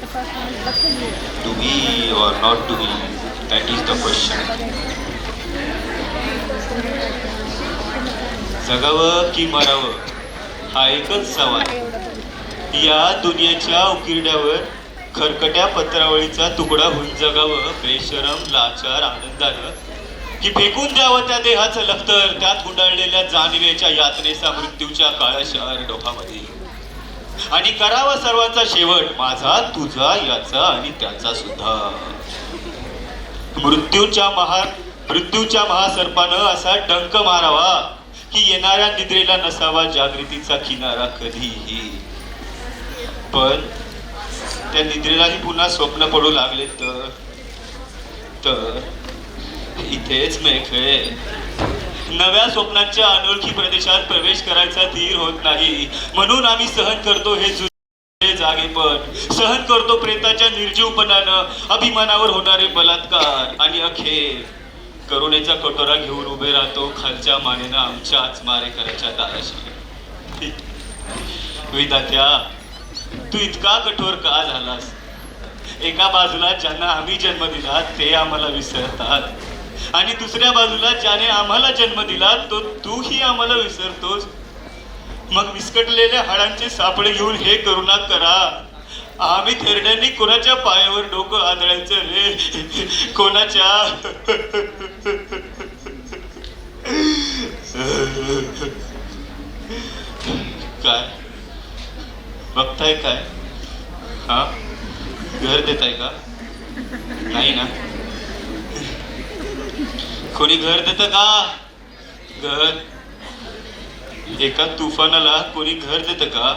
To be or not to be, that is the question. जगावं की मरावं हा एकच सवाल. या दुनियेच्या उकिरड्यावर खरकट्या पत्रावळीचा तुकडा होऊन जगावं बेशरम लाचार आनंदानं, की फेकून द्यावं त्या देहाचं लखतर त्यात गुंडाळलेल्या जाणिवेच्या यातनेचा मृत्यूच्या काळाशार डोहामध्ये, आणि करावा सर्वांचा शेवट माझा तुझा याचा आणि त्याचा सुद्धा. मृत्यूच्या महासर्पानं असा डंक मारावा की येणाऱ्या निद्रेला नसावा जागृतीचा किनारा कधीही. पण त्या निद्रेलाही पुन्हा स्वप्न पडू लागले तर इथेच मेघे नव्या स्वप्नांच्या अनोळखी प्रदेशात प्रवेश करायचा धीर होत नाही. म्हणून आम्ही सहन करतो हे जुने जागेपण, सहन करतो प्रेताच्या निर्जीवपणानं अभिमानावर होणारे बलात्कार, आणि अखेर करुणेचा कटोरा घेऊन उभे राहतो खालच्या मानेनं आमच्याच मारेकराच्या दाराशी. विधात्या, तू इतका कठोर का झालास? एका बाजूला ज्यांना आम्ही जन्म दिला ते आम्हाला विसरतात, आणि दुसऱ्या बाजूला ज्याने आम्हाला जन्म दिला तो तूही आम्हाला विसरतोस. मग विस्कटलेल्या हाडांचे सापळे घेऊन हे करुणा करा. आम्ही थेरड्यांनी कोणाच्या पायावर डोकं आदळायचं रे? कोणाच्या? काय बघताय? काय हा घर देताय का? नाही ना? कोणी घर देत का? घर एका तुफानाला कोणी घर देत का?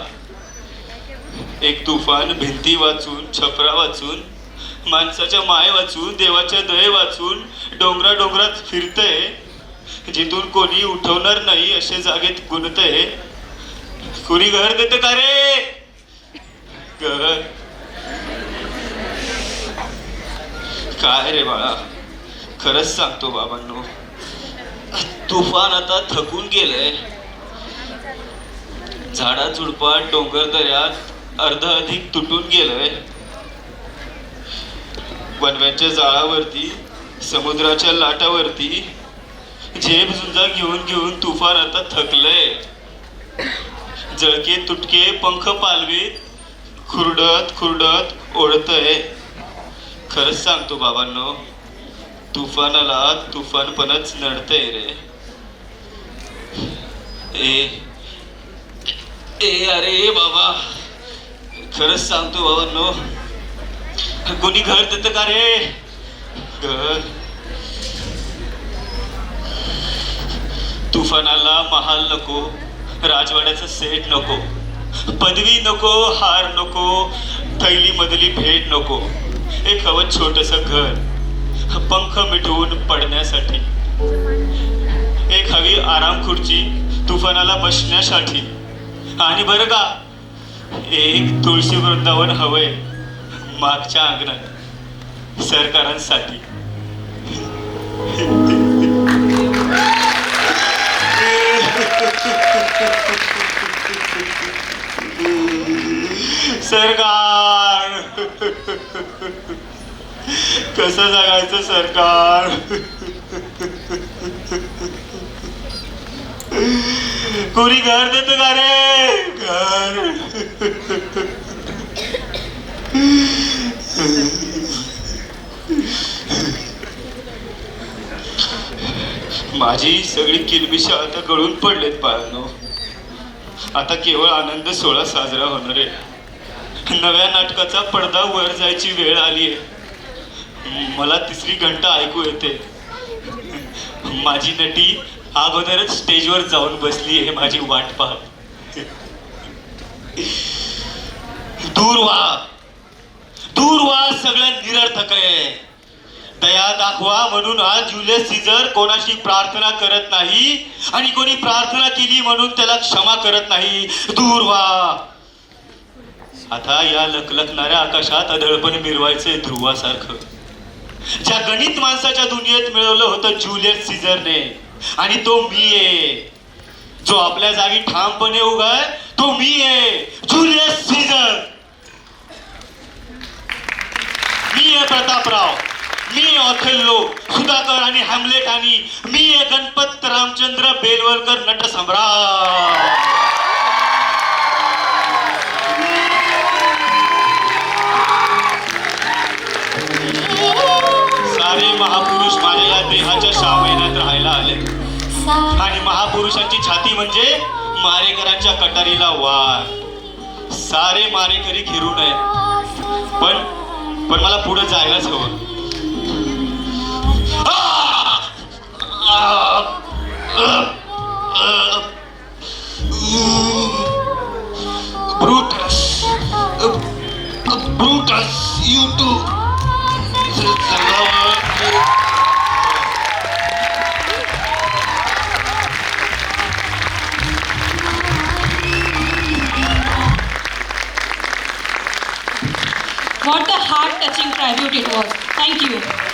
एक तुफान भिंती वाचून, छपरा वाचून, माणसाच्या माय वाचून, देवाच्या दये वाचून डोंगरा डोंगरात फिरतय, जिथून कोणी उठवणार नाही असे जागेत गुंतय. कोणी घर देत का रे? घर काय रे बाळा? खरंच सांगतो बाबांनो, तुफान आता थकून गेलंय. झाडा झुडपात, डोंगर दऱ्यात अर्ध अधिक तुटून गेलंय. वनव्याच्या जाळावरती, समुद्राच्या लाटावरती झेप झुंजा घेऊन घेऊन तुफान आता थकलंय. जळके तुटके पंख पालवीत खुरडत खुरडत ओढतय. खरंच सांगतो बाबांनो, तुफानाला तुफानपणच नडतंय रे. अरे बाबा, खरंच सांगतो बाबांनो, कोणी घर देत का रे? घर तुफानाला महाल नको, राजवाड्याचा सेट नको, पदवी नको, हार नको, थैली मधली भेट नको. एक हवं छोटस घर, पंख मिटवून पडण्यासाठी. एक हवी आराम खुर्ची तुफानाला बसण्यासाठी. आणि बरं का, एक तुळशी वृंदावन हवंय मागच्या अंगणात सरकारांसाठी. सरकार कसं जगायचं सरकार? कोणी घर देत का रे? घर माझी सगळी किलबिशा आता गळून पडलेत बाळांनो. आता केवळ आनंद सोहळा साजरा होणार आहे. नव्या नाटकाचा पडदा वर जायची वेळ आली आहे. मला तिसरी घंटा ऐकू येते. माझी नटी अगोदरच स्टेजवर जाऊन बसली आहे माझी वाट पाहत. दूर व्हा, सगळं निरर्थक आहे. दया दाखवा म्हणून आज ज्युलियस सीझर कोणाशी प्रार्थना करत नाही, आणि कोणी प्रार्थना केली म्हणून त्याला क्षमा करत नाही. दूर व्हा. आता या लखलखणाऱ्या आकाशात अधळपणे मिरवायचे ध्रुवासारखं, ज्या गणित माणसाच्या दुनियेत मिळवलं होतं ज्युलियस सीझरने. आणि तो मी आहे, जो आपल्या जागी ठामपणे उभा आहे. तो मी आहे, ज्युलियस सीझर. आहे प्रतापराव, मी आहे ऑथेल्लो, सुधाकर आणि हॅमलेट, आणि मी आहे गणपत रामचंद्र बेलवलकर नटसम्राट. सारे महापुरुष माझ्या या देहाच्या 6 महिन्यात राहायला आले, आणि महापुरुषांची छाती म्हणजे मारेकरांच्या कटारीला वार. सारे मारेकरी घेरू नये, पण मला पुढे जायलाच हवं. Brutus you too. What a heart-touching tribute it was. Thank you.